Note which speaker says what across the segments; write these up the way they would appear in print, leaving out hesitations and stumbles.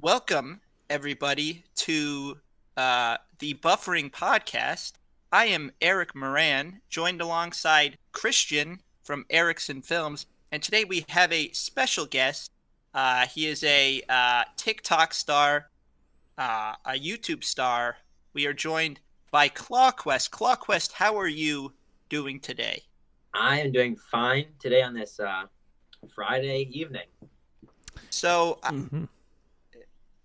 Speaker 1: Welcome, everybody, to the Buffering Podcast. I am Eric Moran, joined alongside Christian from Erickson Films, and today we have a special guest. He is a TikTok star, a YouTube star. We are joined by ClawQuest. ClawQuest, how are you doing today?
Speaker 2: I am doing fine today on this Friday evening.
Speaker 1: So,
Speaker 3: Mm-hmm.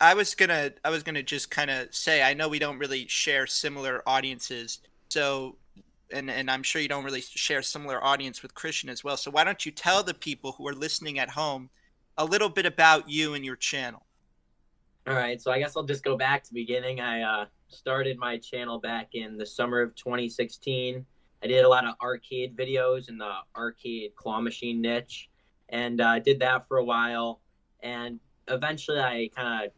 Speaker 1: I was gonna just kind of say I know we don't really share similar audiences, so and I'm sure you don't really share similar audience with Christian as well. So why don't you tell the people who are listening at home a little bit about you and your channel?
Speaker 2: All right, so I guess I'll just go back to the beginning. I started my channel back in the summer of 2016. I did a lot of arcade videos in the arcade claw machine niche, and did that for a while. And eventually, I kind of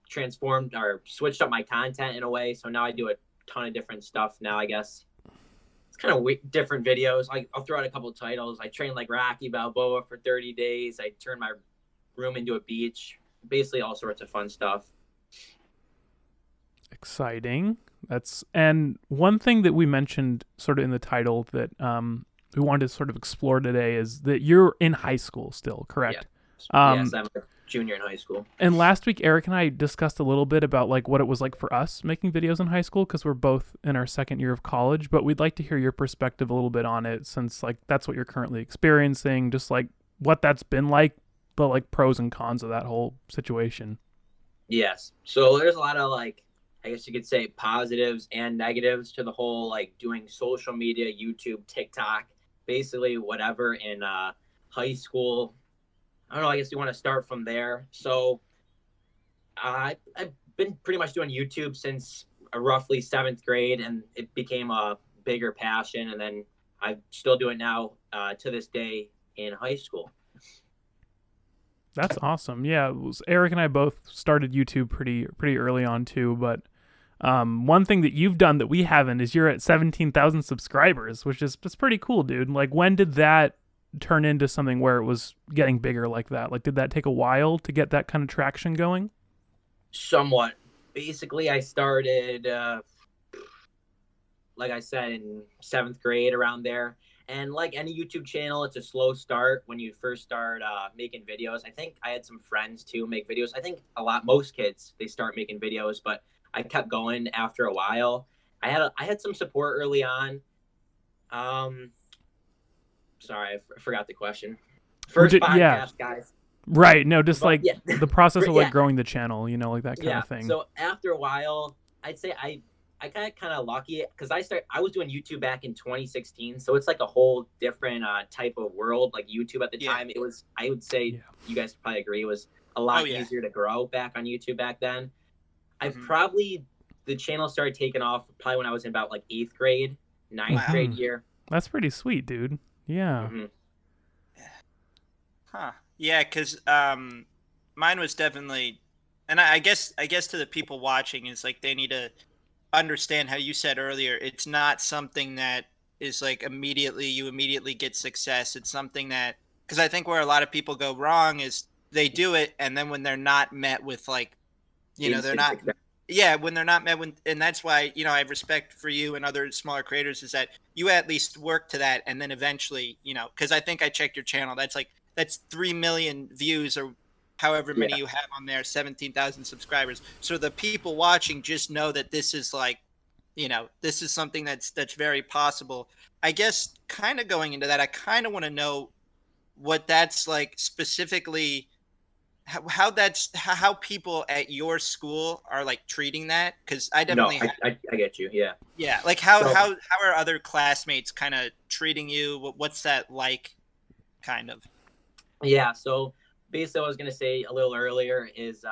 Speaker 2: transformed or switched up my content in a way. So now I do a ton of different stuff now, I guess. It's kind of different videos. I'll throw out a couple of titles. I trained like Rocky Balboa for 30 days. I turned my room into a beach. Basically all sorts of fun stuff.
Speaker 3: Exciting. And one thing that we mentioned sort of in the title that we wanted to sort of explore today is that you're in high school still, correct?
Speaker 2: Yes, I'm a junior in high school.
Speaker 3: And last week, Eric and I discussed a little bit about like what it was like for us making videos in high school because we're both in our second year of college. But we'd like to hear your perspective a little bit on it, since like that's what you're currently experiencing, just like what that's been like, but like pros and cons of that whole situation.
Speaker 2: Yes. So there's a lot of like, I guess you could say positives and negatives to the whole like doing social media, YouTube, TikTok, basically whatever in high school. I don't know. I guess you want to start from there. So I've been pretty much doing YouTube since roughly seventh grade, and it became a bigger passion. And then I still do it now to this day in high school.
Speaker 3: That's awesome. Yeah, Eric and I both started YouTube pretty early on too. But one thing that you've done that we haven't is you're at 17,000 subscribers, which is it's pretty cool, dude. Like, when did that turn into something where it was getting bigger like that? Like, did that take a while to get that kind of traction going?
Speaker 2: Somewhat. Basically, I started, like I said, in seventh grade around there. And like any YouTube channel, it's a slow start when you first start making videos. I think I had some friends too make videos. I think most kids, they start making videos, but I kept going after a while. I had some support early on. Sorry, I forgot the question. First podcast, guys.
Speaker 3: Right. No, just like
Speaker 2: yeah.
Speaker 3: the process of like growing the channel, like that kind of thing.
Speaker 2: So after a while, I'd say I got kind of lucky because I was doing YouTube back in 2016. So it's like a whole different type of world. Like YouTube at the time, I would say you guys probably agree, it was a lot easier to grow back on YouTube back then. The channel started taking off probably when I was in about like 8th grade, 9th grade year.
Speaker 3: That's pretty sweet, dude. Yeah.
Speaker 2: Mm-hmm.
Speaker 1: Huh. Yeah, because mine was definitely, and I guess to the people watching is like they need to understand how you said earlier. It's not something that is like you immediately get success. It's something that, because I think where a lot of people go wrong is they do it, and then when they're not met with like, they're not. Yeah, when they're not met with, and that's why, I have respect for you and other smaller creators, is that you at least work to that, and then eventually, because I think I checked your channel, that's 3 million views or however many you have on there, 17,000 subscribers. So the people watching just know that this is like, this is something that's very possible. I guess kind of going into that, I kind of want to know what that's like specifically, how people at your school are like treating that, because I definitely
Speaker 2: I get you.
Speaker 1: Yeah, like how are other classmates kind of treating you? What's that like, kind of?
Speaker 2: Yeah, so basically what I was gonna say a little earlier is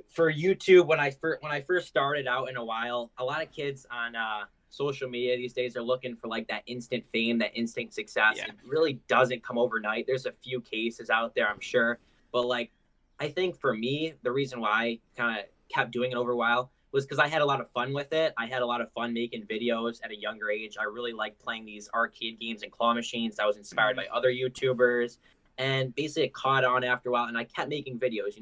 Speaker 2: for YouTube, when I first started out, in a while, a lot of kids on social media these days are looking for like that instant fame, that instant success. It really doesn't come overnight. There's a few cases out there, I'm sure, but like I think for me, the reason why I kind of kept doing it over a while was because I had a lot of fun with it. I had a lot of fun making videos at a younger age. I really liked playing these arcade games and claw machines. I was inspired by other YouTubers. And basically it caught on after a while, and I kept making videos.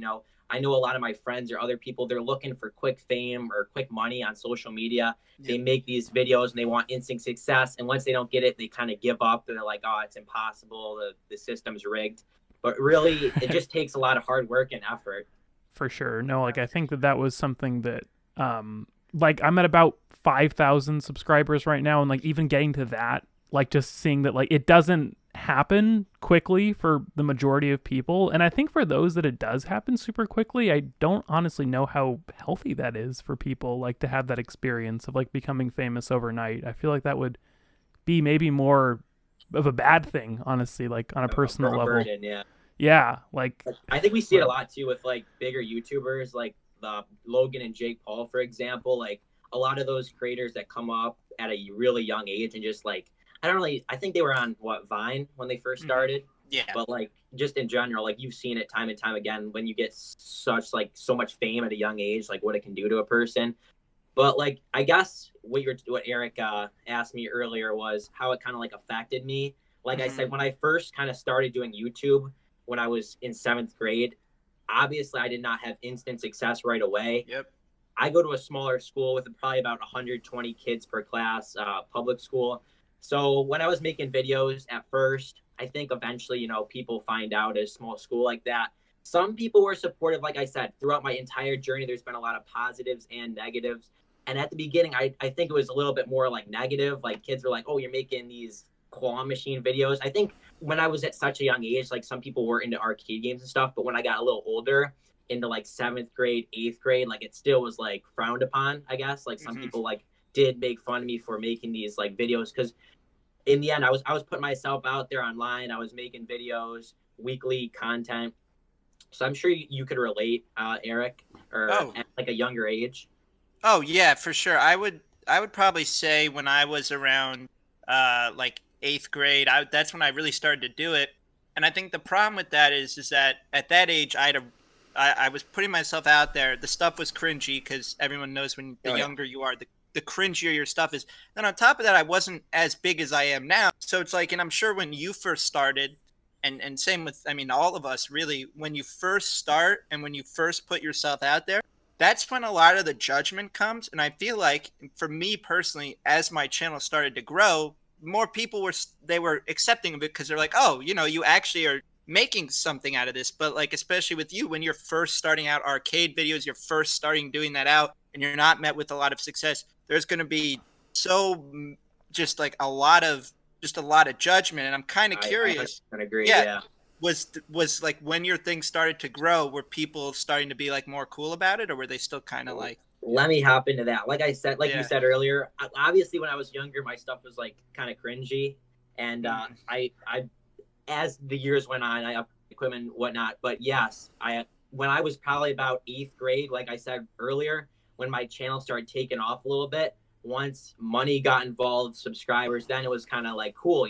Speaker 2: I know a lot of my friends or other people, they're looking for quick fame or quick money on social media. Yep. They make these videos and they want instant success. And once they don't get it, they kind of give up. They're like, oh, it's impossible. The system's rigged. But really, it just takes a lot of hard work and effort.
Speaker 3: For sure. No, like I think that was something that, like I'm at about 5,000 subscribers right now. And like even getting to that, like just seeing that like it doesn't happen quickly for the majority of people. And I think for those that it does happen super quickly, I don't honestly know how healthy that is for people, like to have that experience of like becoming famous overnight. I feel like that would be maybe more of a bad thing, honestly, like on a personal level.
Speaker 2: Burden, yeah.
Speaker 3: Yeah, like
Speaker 2: I think we see it a lot too with like bigger YouTubers, like the Logan and Jake Paul, for example. Like a lot of those creators that come up at a really young age and just like, I think they were on Vine when they first started.
Speaker 1: Yeah.
Speaker 2: But like just in general, like you've seen it time and time again when you get so much fame at a young age, like what it can do to a person. But like I guess what Eric asked me earlier was how it kind of like affected me. Like I said, when I first kind of started doing YouTube when I was in 7th grade, obviously I did not have instant success right away.
Speaker 1: Yep.
Speaker 2: I go to a smaller school with probably about 120 kids per class, public school. So when I was making videos at first, I think eventually, people find out at a small school like that. Some people were supportive, like I said, throughout my entire journey. There's been a lot of positives and negatives. And at the beginning, I think it was a little bit more like negative. Like kids were like, oh, you're making these claw machine videos. I think when I was at such a young age, like some people were into arcade games and stuff. But when I got a little older, into like 7th grade, 8th grade, like it still was like frowned upon, I guess. Like some people like did make fun of me for making these like videos, because in the end I was putting myself out there online. I was making videos, weekly content. So I'm sure you could relate, Eric, or at like a younger age.
Speaker 1: Oh yeah, for sure. I would probably say when I was around like 8th grade, that's when I really started to do it. And I think the problem with that is that at that age I was putting myself out there. The stuff was cringy because everyone knows when the younger you are, the cringier your stuff is. Then on top of that, I wasn't as big as I am now. So it's like, and I'm sure when you first started, and same with, I mean, all of us really, when you first start and when you first put yourself out there, that's when a lot of the judgment comes. And I feel like for me personally, as my channel started to grow, more people were accepting of it because they're like, oh, you actually are making something out of this. But like, especially with you, when you're first starting out arcade videos, you're first starting doing that out and you're not met with a lot of success, there's going to be just a lot of judgment. And I'm kind of curious.
Speaker 2: I agree. Yeah.
Speaker 1: Was like when your thing started to grow, were people starting to be like more cool about it, or were they still kind of like?
Speaker 2: Let me hop into that. Like I said, you said earlier, obviously when I was younger, my stuff was like kind of cringy, and I as the years went on, I upped equipment and whatnot. But yes, when I was probably about 8th grade, like I said earlier, when my channel started taking off a little bit, once money got involved, subscribers, then it was kind of like cool,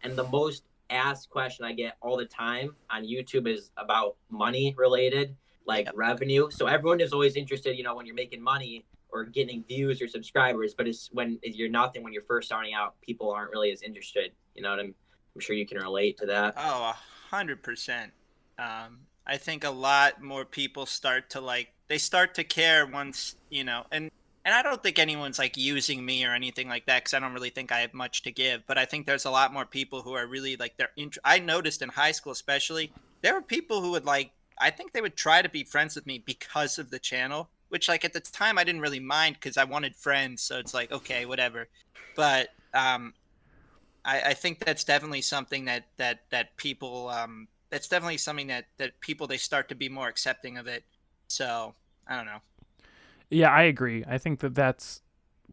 Speaker 2: And the most asked question I get all the time on YouTube is about money related, like revenue. So everyone is always interested, when you're making money or getting views or subscribers, but it's when you're nothing, when you're first starting out, people aren't really as interested. I'm sure you can relate to that.
Speaker 1: Oh, 100%. I think a lot more people start to care once, and I don't think anyone's like using me or anything like that, because I don't really think I have much to give. But I think there's a lot more people who are really like I noticed in high school especially, there were people who would I think they would try to be friends with me because of the channel, which like at the time I didn't really mind because I wanted friends. So it's like, okay, whatever. But I think that's definitely something that people that's definitely something that people, they start to be more accepting of it. So I don't know.
Speaker 3: Yeah, I agree. I think that's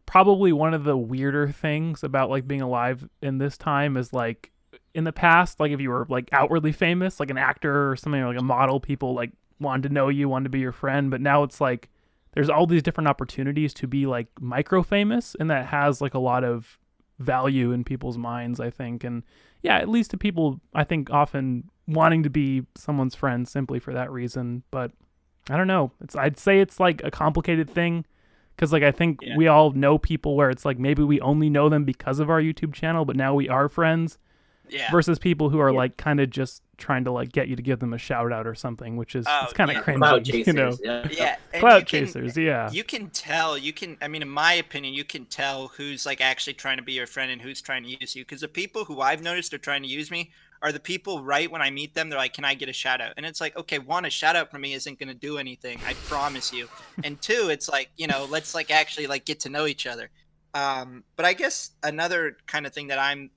Speaker 3: probably one of the weirder things about like being alive in this time is like in the past, like if you were like outwardly famous, like an actor or something, or like a model, people like wanted to know you, wanted to be your friend. But now it's like there's all these different opportunities to be like micro famous, and that has like a lot of value in people's minds, I think. And yeah, at least to people, I think often wanting to be someone's friend simply for that reason. But I don't know. I'd say it's like a complicated thing because like I think we all know people where it's like maybe we only know them because of our YouTube channel, but now we are friends.
Speaker 1: Yeah.
Speaker 3: versus people who are
Speaker 2: Yeah.
Speaker 3: like kind of just trying to like get you to give them a shout out or something, which is
Speaker 1: Oh,
Speaker 3: it's kind of
Speaker 1: yeah.
Speaker 2: Cloud
Speaker 3: cringy, you know.
Speaker 2: chasers. Yeah.
Speaker 1: Yeah, and
Speaker 3: Cloud chasers, yeah.
Speaker 1: you can tell, I mean, in my opinion, you can tell who's like actually trying to be your friend and who's trying to use you. Because the people who I've noticed are trying to use me are the people right when I meet them, they're like, "Can I get a shout out?" And it's like, okay, one, a shout out from me isn't going to do anything, I promise you. And two, it's like, let's like actually like get to know each other. But I guess another kind of thing that I'm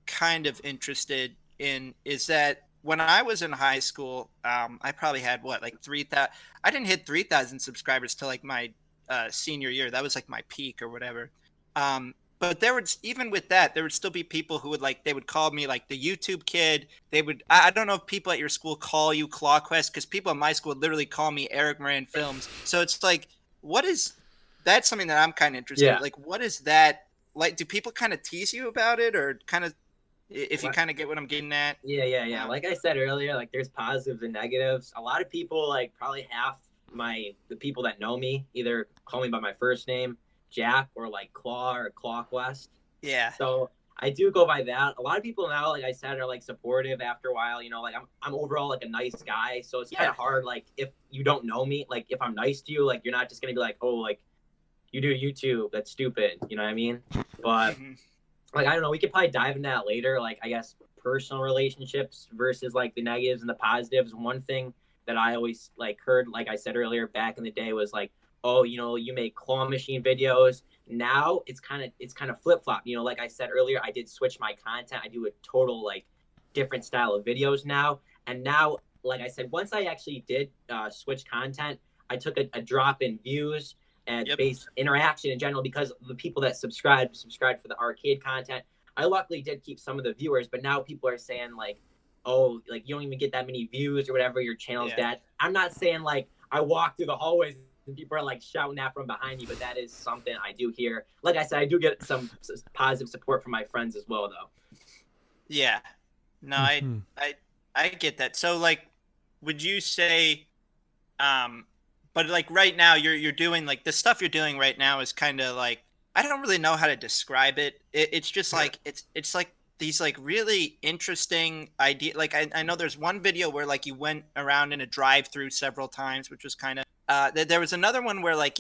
Speaker 1: kind of interested in is that when I was in high school, I probably had what, like 3,000. I didn't hit 3,000 subscribers till like my senior year. That was like my peak or whatever. But there would, even with that, there would still be people who would like, they would call me like the YouTube kid. They would, I don't know if people at your school call you ClawQuest, because people in my school would literally call me Eric Moran Films. So it's like, what is, that's something that I'm kind of interested in.
Speaker 2: Yeah.
Speaker 1: Like, what is that? Like, do people kind of tease you about it, or kind of, if you
Speaker 2: What?
Speaker 1: kind of get what I'm getting at?
Speaker 2: Yeah. Like I said earlier, like there's positives and negatives. A lot of people, like probably half the people that know me, either call me by my first name, Jack, or like Claw or ClawQuest.
Speaker 1: Yeah.
Speaker 2: So I do go by that. A lot of people now, like I said, are like supportive after a while. Like I'm overall like a nice guy. So it's kind of hard. Like if you don't know me, like if I'm nice to you, like you're not just gonna be like, oh, like you do YouTube, that's stupid. You know what I mean? But like I don't know, we could probably dive into that later. Like I guess personal relationships versus like the negatives and the positives. One thing that I always like heard, like I said earlier, back in the day was like, oh, you make claw machine videos. Now it's kind of flip flop. Like I said earlier, I did switch my content. I do a total like different style of videos now. And now, like I said, once I actually did switch content, I took a drop in views and base interaction in general, because the people that subscribed for the arcade content. I luckily did keep some of the viewers, but now people are saying like, oh, like you don't even get that many views or whatever, your channel's dead. I'm not saying like I walk through the hallways and people are like shouting that from behind me, but that is something I do hear. Like I said, I do get some positive support from my friends as well, though.
Speaker 1: Yeah. No, I get that. So like, would you say, but like right now you're doing like the stuff you're doing right now is kind of like, I don't really know how to describe it. It's just like, it's like these like really interesting idea. Like I know there's one video where like you went around in a drive-through several times, which was kind of, there was another one where like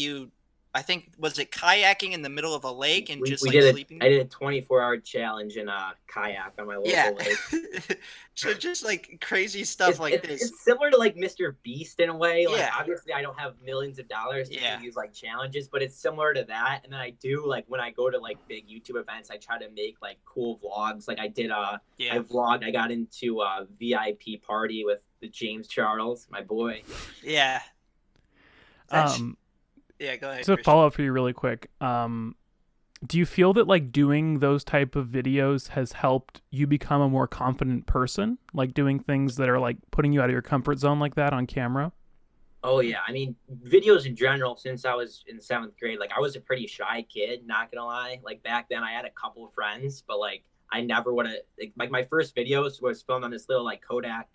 Speaker 1: I think, was it kayaking in the middle of a lake and just like sleeping?
Speaker 2: I did a 24-hour challenge in a kayak on my local lake.
Speaker 1: So just like crazy stuff like this.
Speaker 2: It's similar to like Mr. Beast in a way. Like obviously I don't have millions of dollars to do these like challenges, but it's similar to that. And then I do like when I go to like big YouTube events, I try to make like cool vlogs. Like I did I vlogged, I got into a VIP party with the James Charles, my boy.
Speaker 1: Yeah. Yeah, go ahead.
Speaker 3: To follow up for you really quick, do you feel that like doing those type of videos has helped you become a more confident person? Like doing things that are like putting you out of your comfort zone like that on camera?
Speaker 2: Oh yeah, I mean videos in general. Since I was in 7th grade, like I was a pretty shy kid. Not gonna lie. Like back then, I had a couple of friends, but like I never would have. Like my first videos was filmed on this little like Kodak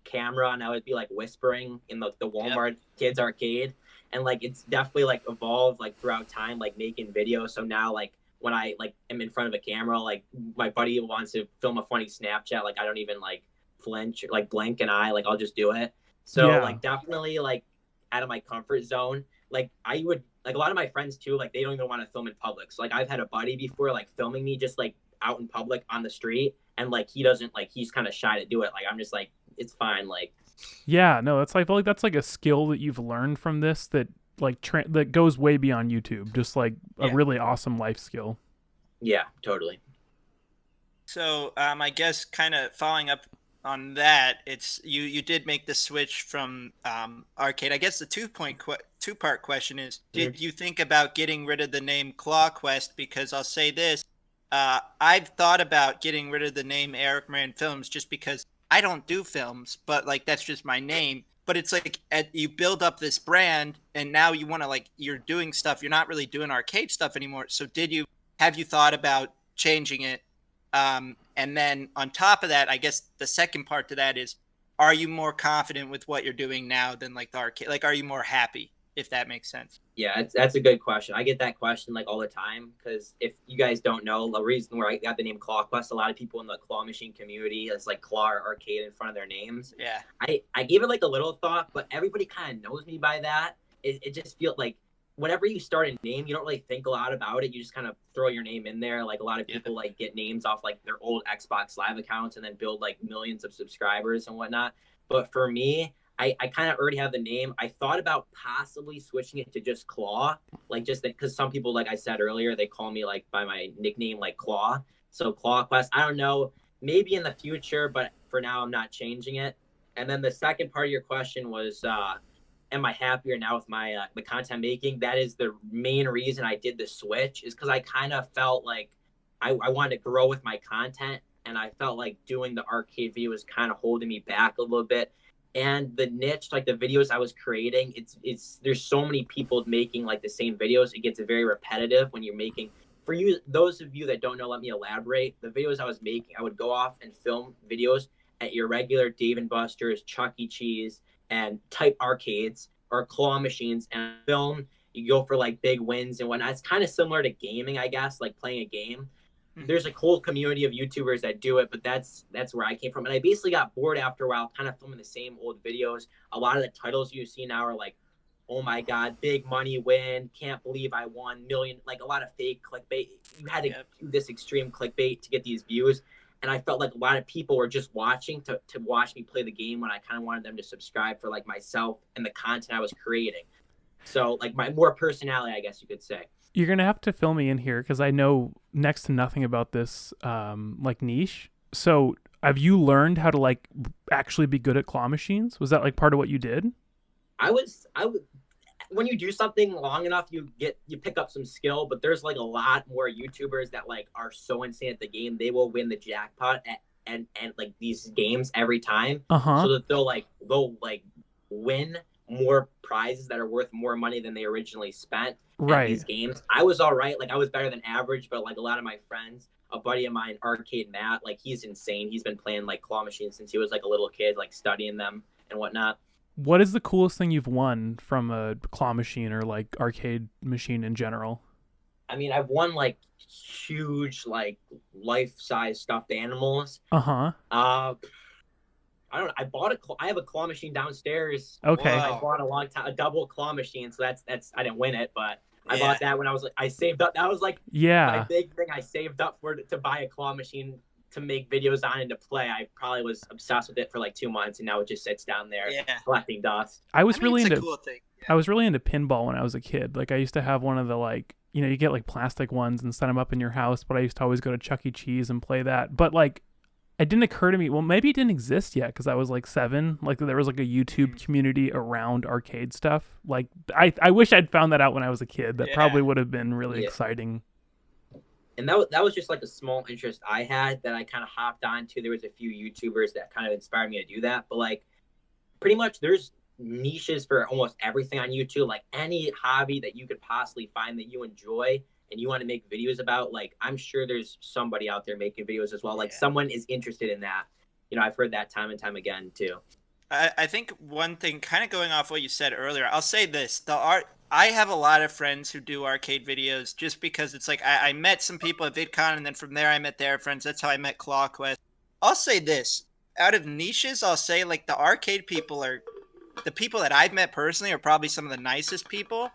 Speaker 2: camera, and I would be like whispering in the Walmart kids arcade. And like it's definitely like evolved like throughout time, like making videos. So now like when I like am in front of a camera, like my buddy wants to film a funny Snapchat, like I don't even like flinch, like blink an eye, like I'll just do it. So like definitely like out of my comfort zone. Like I would like a lot of my friends too, like they don't even want to film in public. So like I've had a buddy before like filming me just like out in public on the street, and like he doesn't, like he's kind of shy to do it. Like I'm just like, it's fine. Like
Speaker 3: yeah, no, that's like, I feel like that's like a skill that you've learned from this that like that goes way beyond YouTube. Just like a really awesome life skill. Yeah,
Speaker 2: totally.
Speaker 1: So I guess kind of following up on that, it's you did make the switch from arcade. I guess the two-part question is, did you think about getting rid of the name ClawQuest? Because I'll say this, I've thought about getting rid of the name Eric Moran Films just because I don't do films, but like that's just my name. But it's like you build up this brand, and now you want to like, you're doing stuff. You're not really doing arcade stuff anymore. So have you thought about changing it? And then on top of that, I guess the second part to that is, are you more confident with what you're doing now than like the arcade? Like, are you more happy? if that makes sense.
Speaker 2: Yeah, that's a good question. I get that question like all the time because if you guys don't know, the reason where I got the name ClawQuest, a lot of people in the claw machine community is like claw or arcade in front of their names.
Speaker 1: Yeah.
Speaker 2: I gave it like a little thought, but everybody kind of knows me by that. It just feels like whenever you start a name, you don't really think a lot about it. You just kind of throw your name in there. Like a lot of people like get names off like their old Xbox Live accounts and then build like millions of subscribers and whatnot. But for me, I kind of already have the name. I thought about possibly switching it to just Claw, like just because some people, like I said earlier, they call me like by my nickname, like Claw. So ClawQuest, I don't know, maybe in the future, but for now, I'm not changing it. And then the second part of your question was, am I happier now with my the content making? That is the main reason I did the switch, is because I kind of felt like I wanted to grow with my content, and I felt like doing the arcade video was kind of holding me back a little bit. And the niche, like the videos I was creating, it's there's so many people making like the same videos. It gets very repetitive when you're making. For you, those of you that don't know, let me elaborate. The videos I was making, I would go off and film videos at your regular Dave and Buster's, Chuck E. Cheese, and type arcades or claw machines and film. You go for like big wins and whatnot. It's kind of similar to gaming, I guess, like playing a game. There's a whole community of YouTubers that do it, but that's where I came from. And I basically got bored after a while, kind of filming the same old videos. A lot of the titles you see now are like, oh my God, big money win, can't believe I won, million, like a lot of fake clickbait. You had to do this extreme clickbait to get these views. And I felt like a lot of people were just watching to watch me play the game when I kind of wanted them to subscribe for like myself and the content I was creating. So like my more personality, I guess you could say.
Speaker 3: You're going to have to fill me in here because I know next to nothing about this like niche. So have you learned how to like actually be good at claw machines? Was that like part of what you did?
Speaker 2: I would when you do something long enough, you pick up some skill, but there's like a lot more YouTubers that like are so insane at the game. They will win the jackpot and like these games every time. So that they'll win more prizes that are worth more money than they originally spent at these games. I was all right. Like I was better than average, but like a lot of my friends, a buddy of mine, Arcade Matt, like he's insane. He's been playing like claw machines since he was like a little kid, like studying them and whatnot.
Speaker 3: What is the coolest thing you've won from a claw machine or like arcade machine in general?
Speaker 2: I mean, I've won like huge, like life-size stuffed animals. I don't know. I have a claw machine downstairs.
Speaker 3: Okay.
Speaker 2: I bought a double claw machine. So that's I didn't win it, but I bought that when I was like, I saved up. That was like my big thing. I saved up to buy a claw machine to make videos on and to play. I probably was obsessed with it for like 2 months, and now it just sits down there collecting dust.
Speaker 3: I was really into
Speaker 1: cool thing.
Speaker 3: I was really into pinball when I was a kid. Like I used to have one of the like, you know, you get like plastic ones and set them up in your house, but I used to always go to Chuck E. Cheese and play that. But like it didn't occur to me, well, maybe it didn't exist yet because I was like 7. Like there was like a YouTube community around arcade stuff. Like I wish I'd found that out when I was a kid. That probably would have been really exciting.
Speaker 2: And that was just like a small interest I had that I kind of hopped onto. There was a few YouTubers that kind of inspired me to do that. But like pretty much there's niches for almost everything on YouTube. Like any hobby that you could possibly find that you enjoy and you want to make videos about, like I'm sure there's somebody out there making videos as well. Like someone is interested in that. You know, I've heard that time and time again too.
Speaker 1: I think one thing, kind of going off what you said earlier, I'll say this: I have a lot of friends who do arcade videos just because it's like I met some people at VidCon, and then from there I met their friends. That's how I met ClawQuest. I'll say this: out of niches, I'll say like the arcade people are the people that I've met personally are probably some of the nicest people.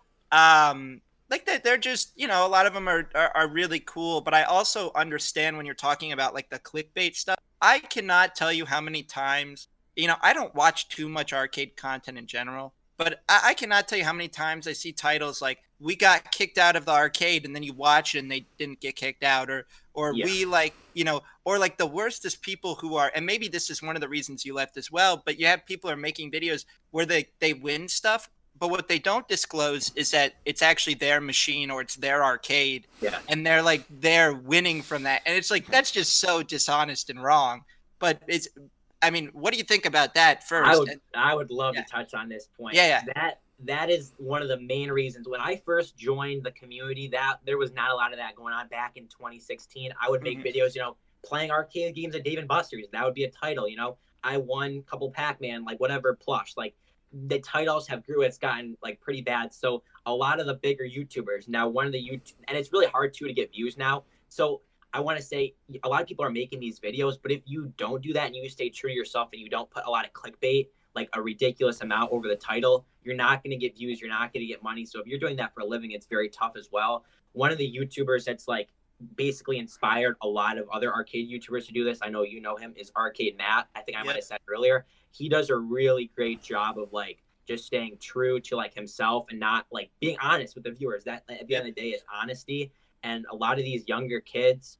Speaker 1: Like they're just, you know, a lot of them are really cool. But I also understand when you're talking about like the clickbait stuff. I cannot tell you how many times, you know, I don't watch too much arcade content in general, but I cannot tell you how many times I see titles like we got kicked out of the arcade, and then you watch it and they didn't get kicked out, or we like, you know, or like the worst is people who are, and maybe this is one of the reasons you left as well, but you have people who are making videos where they win stuff, but what they don't disclose is that it's actually their machine or it's their arcade, and they're winning from that, and it's like that's just so dishonest and wrong. But it's, I mean, what do you think about that first?
Speaker 2: I would love to touch on this point. That is one of the main reasons when I first joined the community, that there was not a lot of that going on back in 2016. I would make videos, you know, playing arcade games at Dave and Buster's. That would be a title, you know. I won a couple Pac-Man, like whatever plush, like the titles have grew. It's gotten like pretty bad. So a lot of the bigger YouTubers now, one of the YouTube, and it's really hard to get views now. So I want to say a lot of people are making these videos, but if you don't do that and you stay true to yourself and you don't put a lot of clickbait, like a ridiculous amount over the title, you're not going to get views. You're not going to get money. So if you're doing that for a living, it's very tough as well. One of the YouTubers that's like basically inspired a lot of other arcade YouTubers to do this, I know you know him, is Arcade Matt. I think I might have said earlier. He does a really great job of like just staying true to like himself and not like being honest with the viewers. That at the end of the day is honesty. And a lot of these younger kids,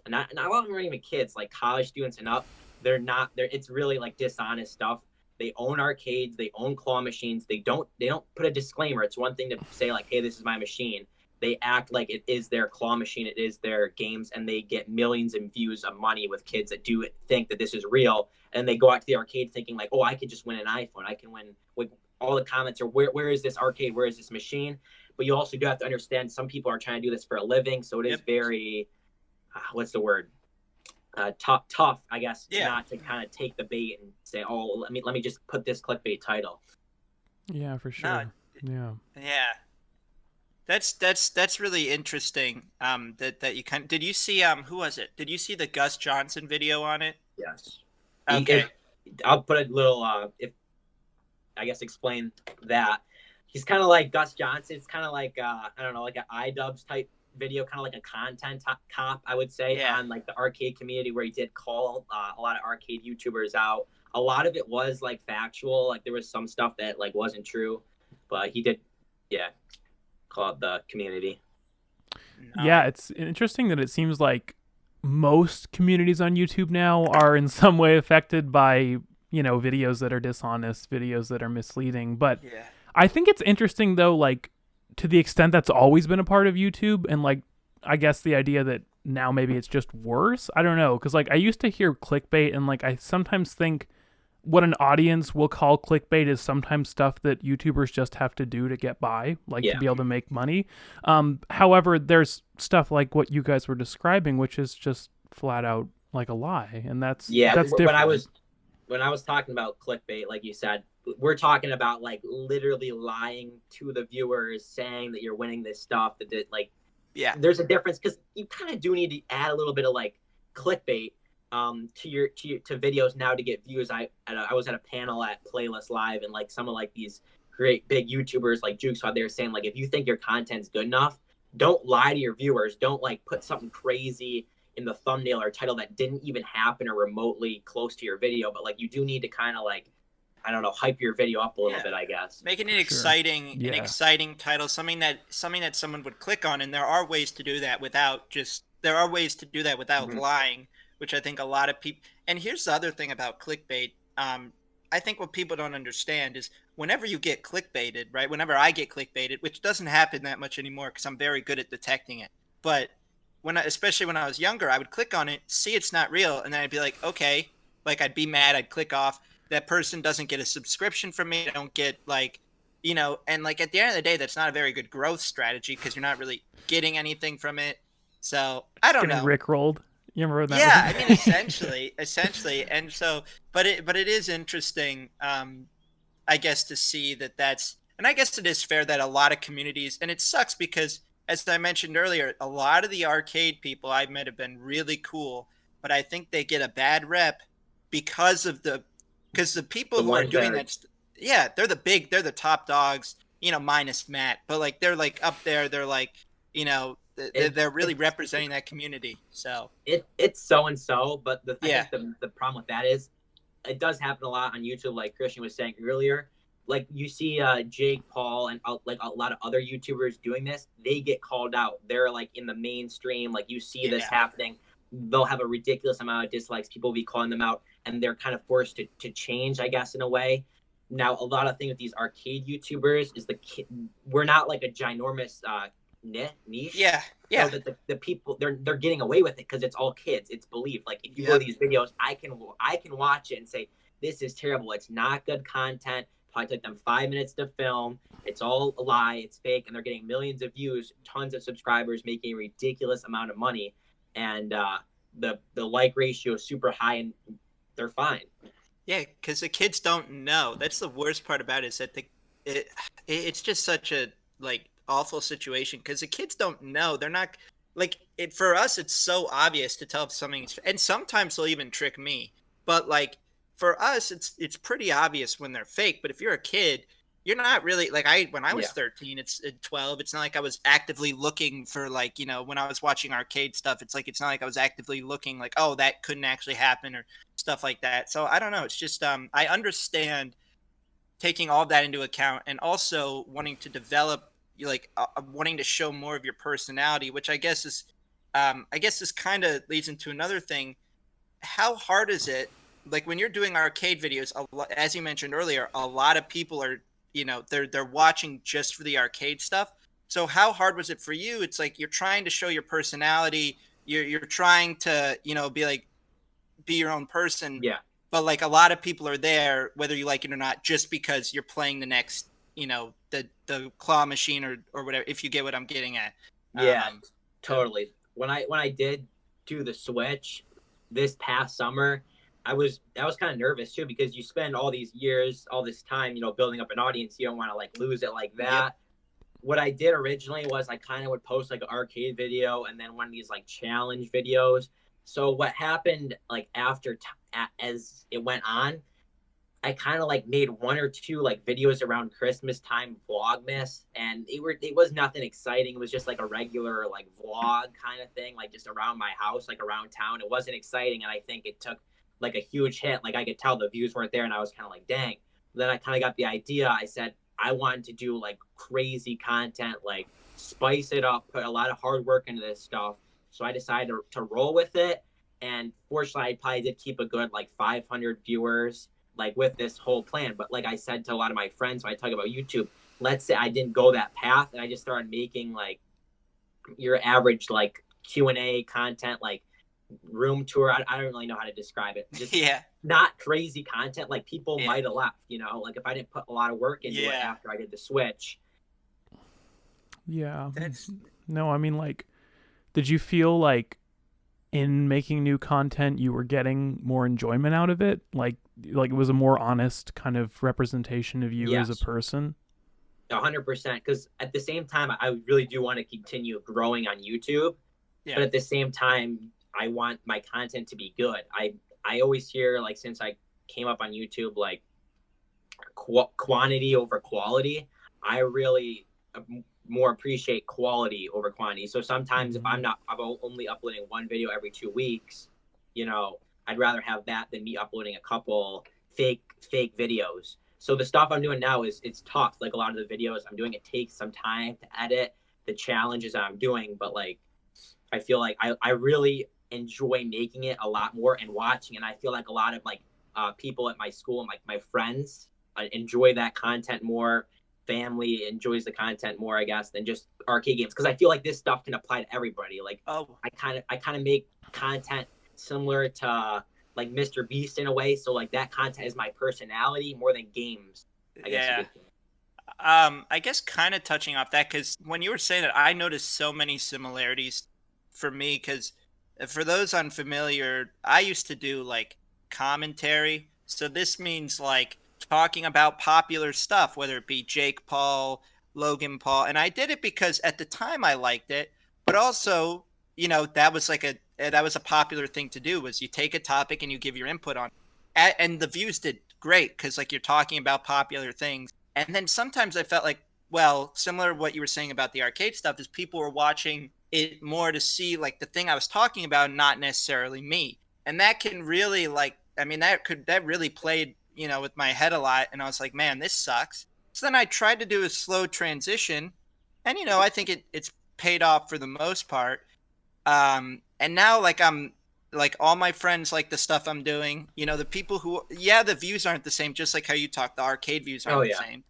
Speaker 2: not a lot of them are even kids, like college students and up, they're not there. It's really like dishonest stuff. They own arcades, they own claw machines. They don't put a disclaimer. It's one thing to say like, hey, this is my machine. They act like it is their claw machine, it is their games, and they get millions in views of money with kids that do think that this is real. And they go out to the arcade thinking like, oh, I could just win an iPhone. I can win. With all the comments are, where is this arcade? Where is this machine? But you also do have to understand some people are trying to do this for a living. So it is very, what's the word? Tough, I guess, not to kind of take the bait and say, oh, let me just put this clickbait title.
Speaker 3: Yeah, for sure.
Speaker 1: Yeah. That's really interesting. That you did you see who was it? Did you see the Gus Johnson video on it?
Speaker 2: Yes.
Speaker 1: Okay.
Speaker 2: I'll put a little explain that. He's kind of like Gus Johnson. It's kind of like I don't know, like an iDubbbz type video, kind of like a content cop, I would say, on like the arcade community, where he did call a lot of arcade YouTubers out. A lot of it was like factual, like there was some stuff that like wasn't true, but he did, call out the community.
Speaker 3: Yeah, it's interesting that it seems like most communities on YouTube now are in some way affected by, videos that are dishonest, videos that are misleading. But I think it's interesting though, like to the extent that's always been a part of YouTube, and like I guess the idea that now maybe it's just worse. I don't know, because like I used to hear clickbait, and like I sometimes think what an audience will call clickbait is sometimes stuff that YouTubers just have to do to get by, like to be able to make money. However, there's stuff like what you guys were describing, which is just flat out like a lie, and that's different.
Speaker 2: When I was talking about clickbait, like you said, we're talking about like literally lying to the viewers, saying that you're winning this stuff. There's a difference, because you kind of do need to add a little bit of like clickbait to videos now to get views. I was at a panel at Playlist Live, and like some of like these great big YouTubers like Jukes, they were saying like, if you think your content's good enough, don't lie to your viewers. Don't like put something crazy in the thumbnail or title that didn't even happen or remotely close to your video. But like you do need to kind of like, I don't know, hype your video up a little bit, I guess.
Speaker 1: Making it exciting, an exciting title, something that someone would click on. And there are ways to do that without lying, which I think a lot of people. And here's the other thing about clickbait. I think what people don't understand is whenever you get clickbaited, right? Whenever I get clickbaited, which doesn't happen that much anymore because I'm very good at detecting it. But especially when I was younger, I would click on it, see it's not real, and then I'd be like, okay, like I'd be mad, I'd click off. That person doesn't get a subscription from me. I don't get like, and like at the end of the day, that's not a very good growth strategy because you're not really getting anything from it. So I don't know.
Speaker 3: Rickrolled. You remember that?
Speaker 1: Yeah, I mean, essentially, and so, but it is interesting, I guess, to see that's, and I guess it is fair that a lot of communities, and it sucks because, as I mentioned earlier, a lot of the arcade people I've met have been really cool, but I think they get a bad rep because the people who are doing that, they're the top dogs, minus Matt, but like they're like up there, they're like, they're really representing that community. So
Speaker 2: it's so and so, but I think the problem with that is it does happen a lot on YouTube, like Christian was saying earlier. Like you see Jake Paul and like a lot of other YouTubers doing this, they get called out. They're like in the mainstream, like you see this happening. They'll have a ridiculous amount of dislikes. People will be calling them out, and they're kind of forced to change, I guess, in a way. Now, a lot of things with these arcade YouTubers is we're not like a ginormous niche.
Speaker 1: Yeah.
Speaker 2: So that the people they're getting away with it because it's all kids. It's believed. Like if you go to these videos, I can watch it and say this is terrible. It's not good content. Probably took them 5 minutes to film. It's all a lie. It's fake, and they're getting millions of views, tons of subscribers, making a ridiculous amount of money, and the like ratio is super high, and they're fine.
Speaker 1: Yeah, because the kids don't know. That's the worst part about it is that it it's just such a like awful situation because the kids don't know. They're not like it for us. It's so obvious to tell if something's, and sometimes they'll even trick me. But like for us, it's pretty obvious when they're fake. But if you're a kid, you're not really like I when I was
Speaker 2: Yeah.
Speaker 1: 13, it's 12. It's not like I was actively looking for like when I was watching arcade stuff. It's like it's not like I was actively looking like oh that couldn't actually happen or stuff like that. So I don't know. It's just I understand taking all of that into account and also wanting to develop wanting to show more of your personality, which I guess this kind of leads into another thing. How hard is it like when you're doing arcade videos as you mentioned earlier, a lot of people are they're watching just for the arcade stuff. So how hard was it for you? It's like you're trying to show your personality, you're trying to be your own person,
Speaker 2: Yeah.
Speaker 1: but like a lot of people are there whether you like it or not just because you're playing the next the claw machine or whatever, if you get what I'm getting at.
Speaker 2: Yeah,
Speaker 1: So
Speaker 2: totally. When I did do the switch this past summer, I was kind of nervous too because you spend all these years, all this time, building up an audience. You don't want to like lose it like
Speaker 1: yep.
Speaker 2: that. What I did originally was I kind of would post like an arcade video and then one of these like challenge videos. So what happened like as it went on, I kind of like made one or two like videos around Christmas time vlogmas, and it was nothing exciting. It was just like a regular like vlog kind of thing, like just around my house, like around town. It wasn't exciting, and I think it took like a huge hit. Like I could tell the views weren't there, and I was kind of like, dang. Then I kind of got the idea. I said I wanted to do like crazy content, like spice it up, put a lot of hard work into this stuff. So I decided to roll with it, and fortunately, I probably did keep a good like 500 viewers like with this whole plan. But like I said to a lot of my friends when I talk about YouTube, let's say I didn't go that path and I just started making like your average like Q&A content, like room tour. I don't really know how to describe it. Just
Speaker 1: Yeah.
Speaker 2: not crazy content. Like people
Speaker 1: Yeah.
Speaker 2: might have left, like if I didn't put a lot of work into it
Speaker 1: Yeah.
Speaker 2: after I did the switch.
Speaker 3: Yeah.
Speaker 1: That's
Speaker 3: No, I mean, like, did you feel like in making new content you were getting more enjoyment out of it? Like it was a more honest kind of representation of you as a
Speaker 2: Yes,
Speaker 3: person?
Speaker 2: 100%. Because at the same time, I really do want to continue growing on YouTube,
Speaker 1: yeah.
Speaker 2: but at the same time, I want my content to be good. I always hear like since I came up on YouTube, like quantity over quality. I really more appreciate quality over quantity. So sometimes if I'm only uploading one video every 2 weeks, I'd rather have that than me uploading a couple fake videos. So the stuff I'm doing now it's tough. Like a lot of the videos I'm doing, it takes some time to edit the challenges that I'm doing, but like I feel like I really enjoy making it a lot more and watching. And I feel like a lot of like people at my school and like my friends enjoy that content more. Family enjoys the content more, I guess, than just arcade games. Because I feel like this stuff can apply to everybody. Like
Speaker 1: Oh,
Speaker 2: I kind of make content similar to like Mr. Beast in a way. So like that content is my personality more than games, I guess you
Speaker 1: yeah.
Speaker 2: could say.
Speaker 1: I guess kind of touching off that because when you were saying that, I noticed so many similarities for me. Because for those unfamiliar, I used to do like commentary. So this means like talking about popular stuff, whether it be Jake Paul, Logan Paul, and I did it because at the time I liked it, but also that was that was a popular thing to do was you take a topic and you give your input on, and the views did great because like you're talking about popular things. And then sometimes I felt like, well, similar to what you were saying about the arcade stuff, is people were watching it more to see like the thing I was talking about, not necessarily me. And that can really I mean, that really played, with my head a lot. And I was like, man, this sucks. So then I tried to do a slow transition, and I think it's paid off for the most part. And now like I'm like all my friends like the stuff I'm doing. The people who the views aren't the same, just like how you talk. The arcade views
Speaker 2: Oh
Speaker 1: aren't the
Speaker 2: yeah.
Speaker 1: same.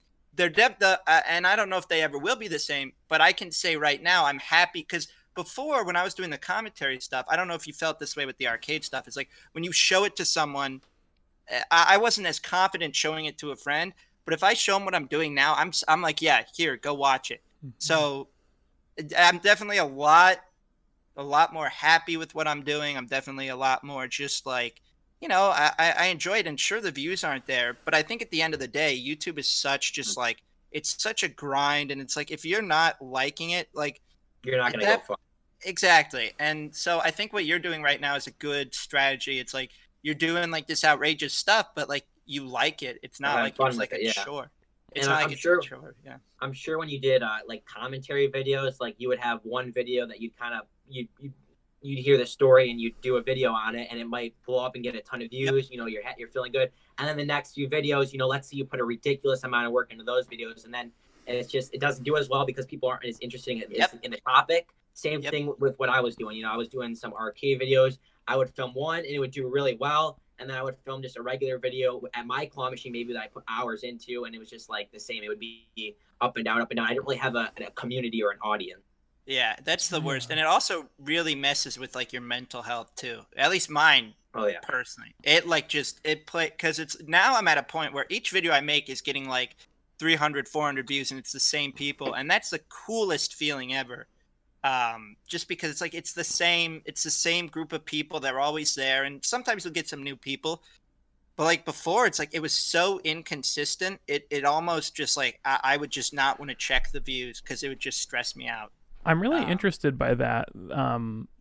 Speaker 1: And I don't know if they ever will be the same. But I can say right now I'm happy because before when I was doing the commentary stuff, I don't know if you felt this way with the arcade stuff. It's like when you show it to someone, I wasn't as confident showing it to a friend. But if I show them what I'm doing now, I'm like, yeah, here, go watch it. So I'm definitely a lot more happy with what I'm doing. I'm definitely a lot more just like, you know, I enjoy it, and sure, the views aren't there, but I think at the end of the day, YouTube is such just like it's such a grind, and it's like if you're not liking it, like
Speaker 2: You're not
Speaker 1: at
Speaker 2: gonna go
Speaker 1: that
Speaker 2: far.
Speaker 1: exactly. And so I think what you're doing right now is a good strategy. It's like you're doing like this outrageous stuff, but like you like it. It's
Speaker 2: I'm
Speaker 1: not
Speaker 2: having
Speaker 1: like
Speaker 2: fun
Speaker 1: it's
Speaker 2: with
Speaker 1: like
Speaker 2: it,
Speaker 1: a
Speaker 2: yeah.
Speaker 1: chore. It's
Speaker 2: And
Speaker 1: not like
Speaker 2: I'm
Speaker 1: it's a
Speaker 2: sure
Speaker 1: chore. Yeah.
Speaker 2: I'm sure when you did like commentary videos, like you would have one video that you'd kind of you'd hear the story and you'd do a video on it, and it might blow up and get a ton of
Speaker 1: Yep.
Speaker 2: views. You know, you're feeling good, and then the next few videos, you know, let's say you put a ridiculous amount of work into those videos, and then it's just it doesn't do as well because people aren't as interested
Speaker 1: Yep.
Speaker 2: in the topic. Same
Speaker 1: Yep.
Speaker 2: thing with what I was doing. You know, I was doing some arcade videos. I would film one and it would do really well, and then I would film just a regular video at my claw machine, maybe that I put hours into, and it was just like the same. It would be up and down, up and down. I didn't really have a community or an audience.
Speaker 1: Yeah. That's the worst.
Speaker 3: Yeah.
Speaker 1: And it also really messes with like your mental health too. At least mine
Speaker 2: Oh yeah,
Speaker 1: personally. It like just it play because it's now I'm at a point where each video I make is getting like 300, 400 views, and it's the same people, and that's the coolest feeling ever. Just because it's the same group of people that are always there, and sometimes you'll get some new people, but like before it's like it was so inconsistent, it almost just like I would just not want to check the views because it would just stress me out.
Speaker 3: I'm really
Speaker 1: um
Speaker 3: interested by that.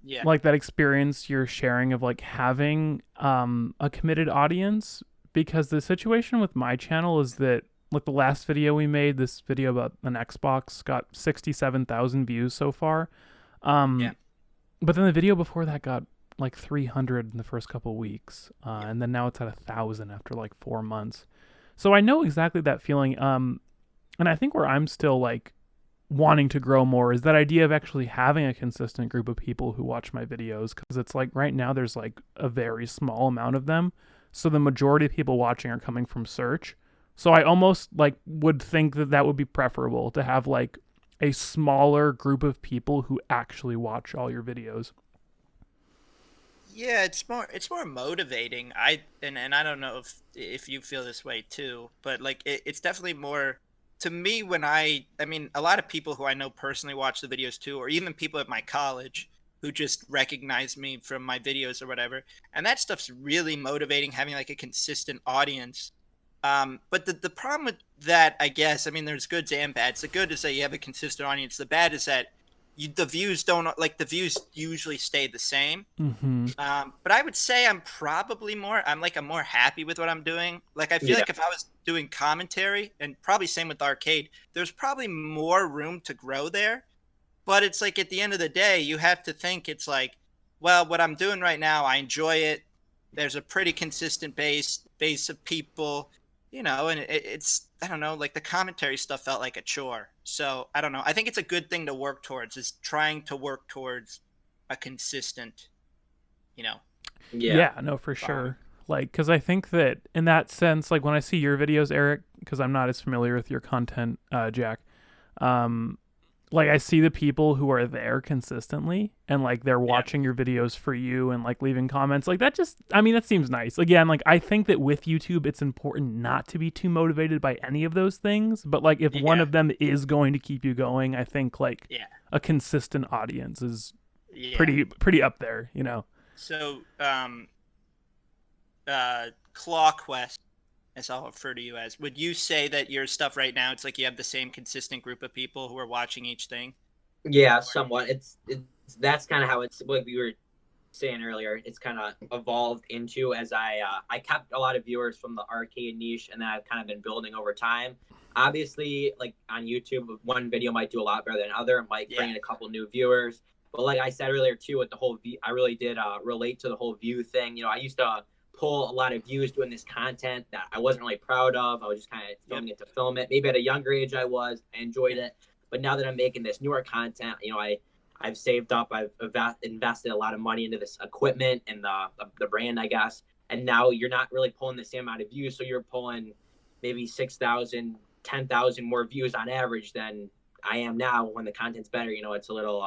Speaker 1: yeah.
Speaker 3: Like that experience you're sharing of like having a committed audience, because the situation with my channel is that like the last video we made, this video about an Xbox, got 67,000 views so far.
Speaker 1: Yeah.
Speaker 3: But then the video before that got like 300 in the first couple weeks, and then now it's at 1,000 after like 4 months. So I know exactly that feeling. And I think where I'm still like wanting to grow more is that idea of actually having a consistent group of people who watch my videos, because it's like right now there's like a very small amount of them, so the majority of people watching are coming from search. So I almost like would think that that would be preferable to have like a smaller group of people who actually watch all your videos.
Speaker 1: Yeah, it's more motivating. And I don't know if you feel this way too, but like it's definitely more to me when I mean a lot of people who I know personally watch the videos too, or even people at my college who just recognize me from my videos or whatever. And that stuff's really motivating, having like a consistent audience. But the problem with that, I guess, I mean, there's goods and bads. The good is that you have a consistent audience. The bad is that the views don't like the views usually stay the same.
Speaker 3: Mm-hmm.
Speaker 1: But I would say I'm more happy with what I'm doing. Like I feel
Speaker 2: yeah,
Speaker 1: like if I was doing commentary, and probably same with arcade, there's probably more room to grow there. But it's like at the end of the day, you have to think it's like, well, what I'm doing right now, I enjoy it. There's a pretty consistent base of people, and it's I don't know, like the commentary stuff felt like a chore. So I don't know. I think it's a good thing to work towards, is trying to work towards a consistent, you know,
Speaker 2: yeah,
Speaker 3: Yeah, no, for
Speaker 1: following.
Speaker 3: sure. Like, because I think that in that sense, like when I see your videos, Eric, because I'm not as familiar with your content, Jack, um, like I see the people who are there consistently and like they're
Speaker 1: Yeah.
Speaker 3: watching your videos for you and like leaving comments. Like that just, I mean, that seems nice. Again, like I think that with YouTube, it's important not to be too motivated by any of those things. But like if one
Speaker 1: Yeah.
Speaker 3: of them is going to keep you going, I think like
Speaker 1: Yeah.
Speaker 3: a consistent audience is
Speaker 1: Yeah.
Speaker 3: pretty up there, you know?
Speaker 1: So, ClawQuest, as I'll refer to you as, would you say that your stuff right now, it's like you have the same consistent group of people who are watching each thing?
Speaker 2: yeah. Somewhat. It's that's kind of how it's what we were saying earlier. It's kind of evolved into as I kept a lot of viewers from the arcade niche, and then I've kind of been building over time. Obviously, like on YouTube, one video might do a lot better than other. It might bring
Speaker 1: Yeah.
Speaker 2: in a couple new viewers. But like I said earlier too, with the whole view, I really did relate to the whole view thing. You know, I used to pull a lot of views doing this content that I wasn't really proud of. I was just kind of
Speaker 1: Yep.
Speaker 2: filming it to film it. Maybe at a younger age I enjoyed it. But now that I'm making this newer content, you know, I've saved up, I've invested a lot of money into this equipment and the brand, I guess. And now you're not really pulling the same amount of views, so you're pulling maybe 6,000, 10,000 more views on average than I am now when the content's better. You know, it's a little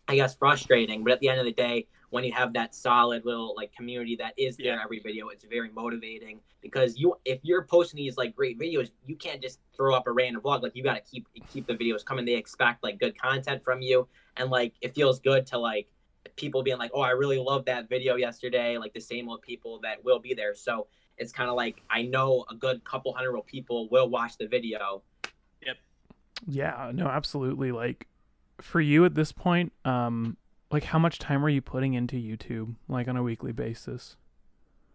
Speaker 2: I guess frustrating, but at the end of the day, when you have that solid little like community that is there
Speaker 1: Yeah.
Speaker 2: every video, it's very motivating because if you're posting these like great videos, you can't just throw up a random vlog. Like you got to keep the videos coming. They expect like good content from you, and like it feels good to like people being like, oh, I really love that video yesterday, like the same old people that will be there. So it's kind of like I know a good couple hundred people will watch the video.
Speaker 1: Yep.
Speaker 3: Yeah, no, absolutely. Like for you at this point, like how much time are you putting into YouTube, like on a weekly basis?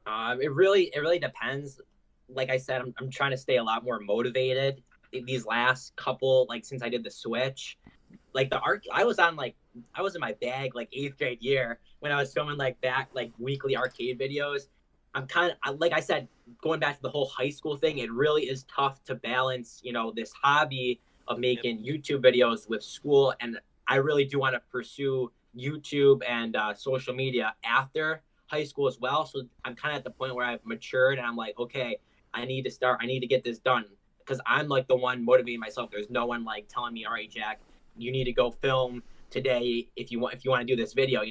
Speaker 2: It really depends. Like I said, I'm trying to stay a lot more motivated these last couple, like since I did the switch. Like the art, I was in my bag like 8th grade year when I was filming like weekly arcade videos. I'm kind of, like I said, going back to the whole high school thing, it really is tough to balance, this hobby of making YouTube videos with school. And I really do want to pursue YouTube and social media after high school as well. So I'm kind of at the point where I've matured and I'm like, okay, I need to get this done because I'm like the one motivating myself. There's no one like telling me, all right, Jack, you need to go film today if you want to do this video,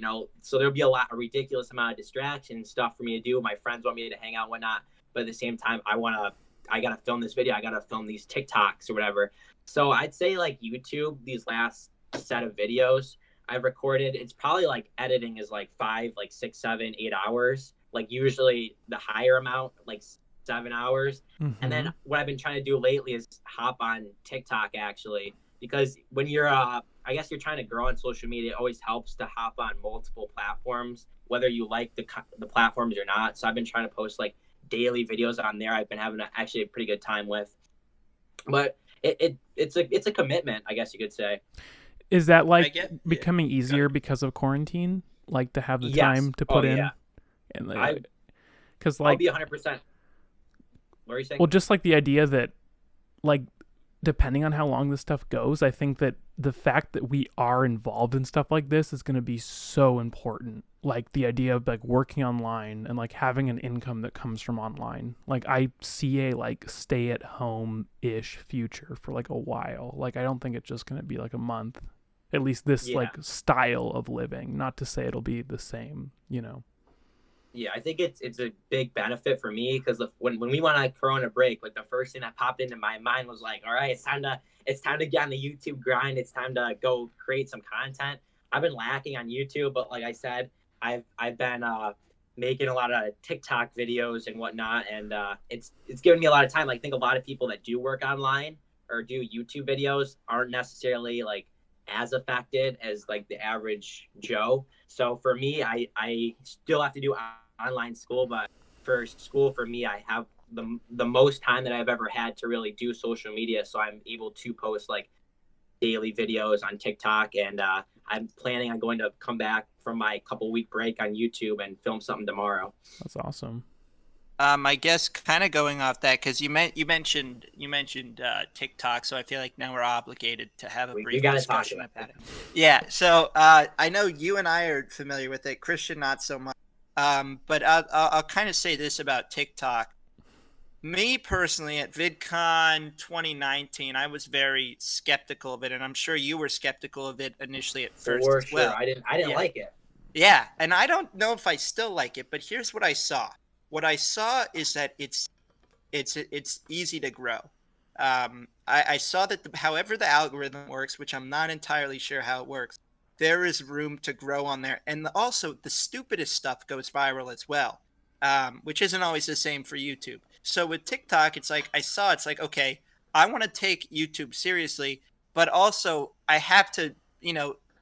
Speaker 2: so there'll be a ridiculous amount of distraction and stuff for me to do. My friends want me to hang out and whatnot, but at the same time I gotta film this video, I gotta film these TikToks or whatever. So I'd say like YouTube, these last set of videos I've recorded, it's probably like editing is like 5, like 6, 7, 8 hours, like usually the higher amount, like 7 hours. And then what I've been trying to do lately is hop on TikTok actually, because when you're I guess you're trying to grow on social media, it always helps to hop on multiple platforms, whether you like the platforms or not. So I've been trying to post like daily videos on there. I've been having actually a pretty good time with, but it's a commitment, I guess you could say.
Speaker 3: Is that like becoming easier because of quarantine? Like to have the time to put in?
Speaker 2: Yeah.
Speaker 3: And
Speaker 2: because I'll be 100%. What are you saying?
Speaker 3: Well, just like the idea that, like, depending on how long this stuff goes, I think that the fact that we are involved in stuff like this is going to be so important. Like the idea of like working online and like having an income that comes from online. Like I see a like stay at home-ish future for like a while. Like I don't think it's just going to be like a month. At least this like style of living. Not to say it'll be the same,
Speaker 2: Yeah, I think it's a big benefit for me because when we went on Corona break, like the first thing that popped into my mind was like, all right, it's time to get on the YouTube grind. It's time to go create some content. I've been lacking on YouTube, but like I said, I've been making a lot of TikTok videos and whatnot, and it's given me a lot of time. Like, I think a lot of people that do work online or do YouTube videos aren't necessarily like as affected as like the average Joe. So for me, I still have to do online school, but for school, for me, I have the most time that I've ever had to really do social media. So I'm able to post like daily videos on TikTok, and I'm planning on going to come back from my couple-week break on YouTube and film something tomorrow.
Speaker 3: That's awesome.
Speaker 1: I guess kind of going off that, because you mentioned TikTok, so I feel like now we're obligated to have a brief discussion about it. Yeah, so I know you and I are familiar with it. Christian, not so much. But I'll kind of say this about TikTok. Me personally, at VidCon 2019, I was very skeptical of it, and I'm sure you were skeptical of it initially at first as well.
Speaker 2: I didn't like it.
Speaker 1: Yeah, and I don't know if I still like it, but here's what I saw. What I saw is that it's easy to grow. I saw that however the algorithm works, which I'm not entirely sure how it works, there is room to grow on there. And also the stupidest stuff goes viral as well, which isn't always the same for YouTube. So with TikTok, it's like it's like, okay, I want to take YouTube seriously, but also I have to,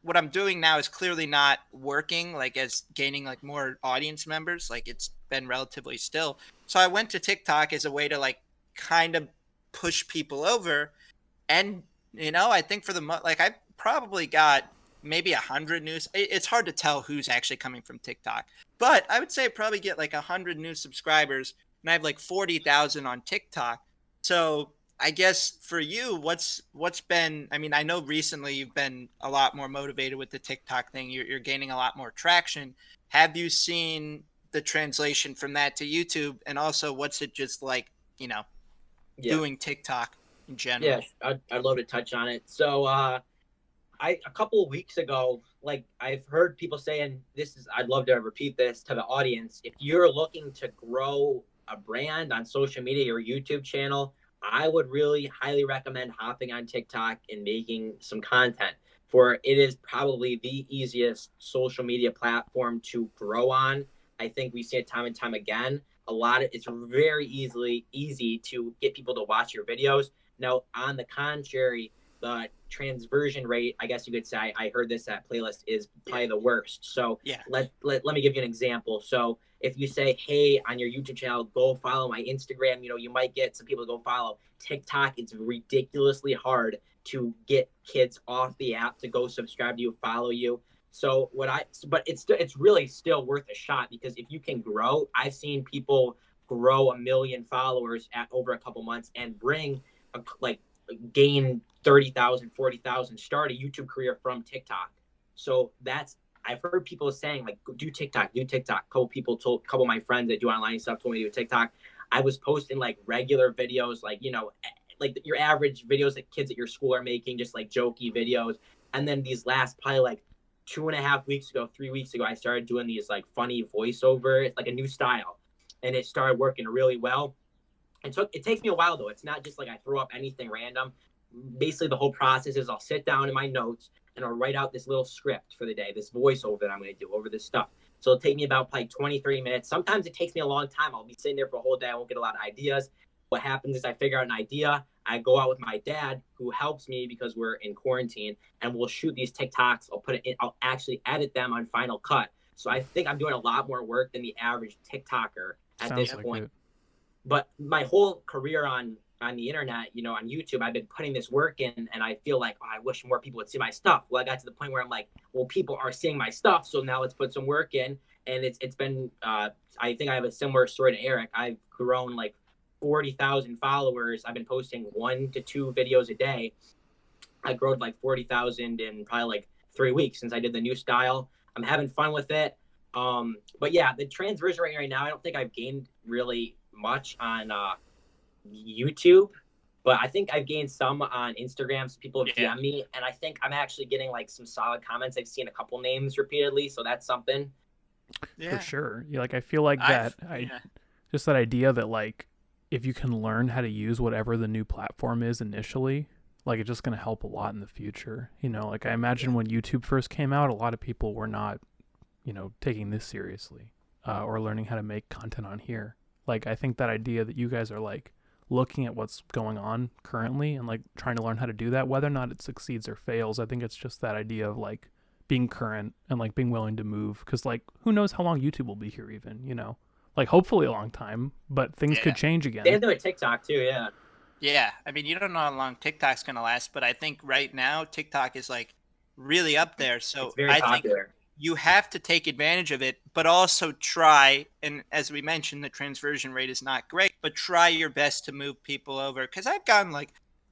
Speaker 1: what I'm doing now is clearly not working, like as gaining like more audience members. Like it's been relatively still. So I went to TikTok as a way to like kind of push people over. And, I think for like I probably got maybe 100 news. It's hard to tell who's actually coming from TikTok, but I would say I probably get like 100 new subscribers, and I have like 40,000 on TikTok. So I guess for you, what's been, I mean, I know recently you've been a lot more motivated with the TikTok thing. You're gaining a lot more traction. Have you seen the translation from that to YouTube? And also, what's it just like, doing TikTok in general?
Speaker 2: Yeah, I'd love to touch on it. So a couple of weeks ago, like I've heard people saying I'd love to repeat this to the audience. If you're looking to grow a brand on social media or YouTube channel, I would really highly recommend hopping on TikTok and making some content, for it is probably the easiest social media platform to grow on. I think we see it time and time again. It's very easy to get people to watch your videos. Now, on the contrary, the transversion rate, I guess you could say, I heard this at playlist, is probably the worst. So
Speaker 1: Yeah.
Speaker 2: let me give you an example. So if you say, hey, on your YouTube channel, go follow my Instagram, you might get some people to go follow. TikTok, it's ridiculously hard to get kids off the app to go subscribe to you, follow you. So but it's really still worth a shot, because if you can grow, I've seen people grow 1 million followers at over a couple months and gain 30,000, 40,000, start a YouTube career from TikTok. So I've heard people saying, like, do TikTok. Couple of my friends that do online stuff told me to do TikTok. I was posting like regular videos, like, like your average videos that kids at your school are making, just like jokey videos. And then these last probably like 2.5 weeks ago, 3 weeks ago, I started doing these like funny voiceover. It's like a new style, and it started working really well. It takes me a while though. It's not just like I throw up anything random. Basically, the whole process is I'll sit down in my notes and I'll write out this little script for the day, this voiceover that I'm going to do over this stuff. So it'll take me about like 20, 30 minutes. Sometimes it takes me a long time. I'll be sitting there for a whole day. I won't get a lot of ideas. What happens is I figure out an idea. I go out with my dad, who helps me because we're in quarantine, and we'll shoot these TikToks. I'll actually edit them on Final Cut. So I think I'm doing a lot more work than the average TikToker at this point. It. But my whole career on the internet, on YouTube, I've been putting this work in, and I feel like, I wish more people would see my stuff. Well, I got to the point where I'm like, well, people are seeing my stuff, so now let's put some work in. And it's been, I think I have a similar story to Eric. I've grown like 40,000 followers. I've been posting 1 to 2 videos a day. I grew like 40,000 in probably like 3 weeks since I did the new style. I'm having fun with it. But yeah, the transversion rate right now, I don't think I've gained really much on YouTube, but I think I've gained some on Instagram. So people have DM'd me, and I think I'm actually getting like some solid comments. I've seen a couple names repeatedly, so that's something.
Speaker 3: For sure. I feel like just that idea that like, if you can learn how to use whatever the new platform is initially, like, it's just going to help a lot in the future. Like, I imagine when YouTube first came out, a lot of people were not, taking this seriously, or learning how to make content on here. Like, I think that idea that you guys are like looking at what's going on currently and like trying to learn how to do that, whether or not it succeeds or fails, I think it's just that idea of like being current and like being willing to move. Cause like, who knows how long YouTube will be here even, like hopefully a long time, but things could change again.
Speaker 2: They do a TikTok too. Yeah.
Speaker 1: Yeah. I mean, you don't know how long TikTok's going to last, but I think right now TikTok is like really up there. So
Speaker 2: it's very popular.
Speaker 1: Think you have to take advantage of it, but also try, and as we mentioned, the transversion rate is not great, but try your best to move people over. Because I've gotten like,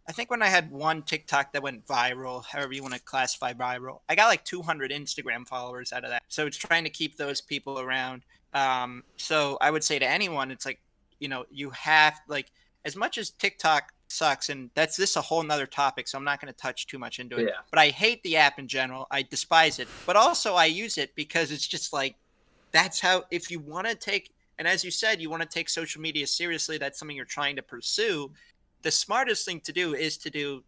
Speaker 1: I think when I had one TikTok that went viral, however you want to classify viral, I got like 200 Instagram followers out of that. So it's trying to keep those people around. So I would say to anyone, it's like, you have, like, as much as TikTok sucks, and this is a whole nother topic, so I'm not going to touch too much into it, but I hate the app in general. I despise it, but also I use it because it's just like, that's how, if you want to take, and as you said, you want to take social media seriously, that's something you're trying to pursue, the smartest thing to do is to do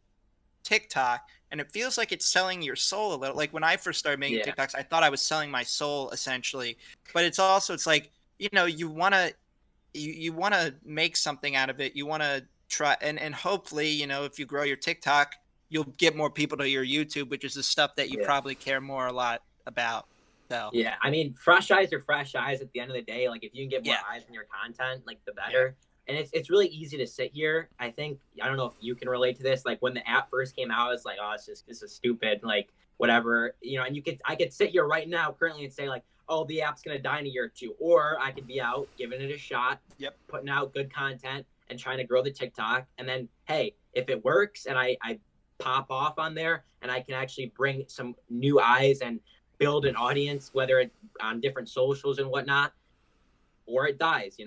Speaker 1: TikTok. And it feels like it's selling your soul a little. Like when I first started making TikToks, I thought I was selling my soul essentially, but it's like, you want to make something out of it. You want to try, and hopefully, if you grow your TikTok, you'll get more people to your YouTube, which is the stuff that you probably care a lot about. So
Speaker 2: yeah, I mean, fresh eyes are fresh eyes at the end of the day. Like, if you can get more eyes in your content, like, the better. And it's really easy to sit here. I think, I don't know if you can relate to this. Like, when the app first came out, it's like, oh, this is stupid, like, whatever, and I could sit here right now currently and say like, oh, the app's going to die in a year or two. Or I could be out giving it a shot, putting out good content and trying to grow the TikTok. And then, hey, if it works and I pop off on there and I can actually bring some new eyes and build an audience, whether it on different socials and whatnot, or it dies,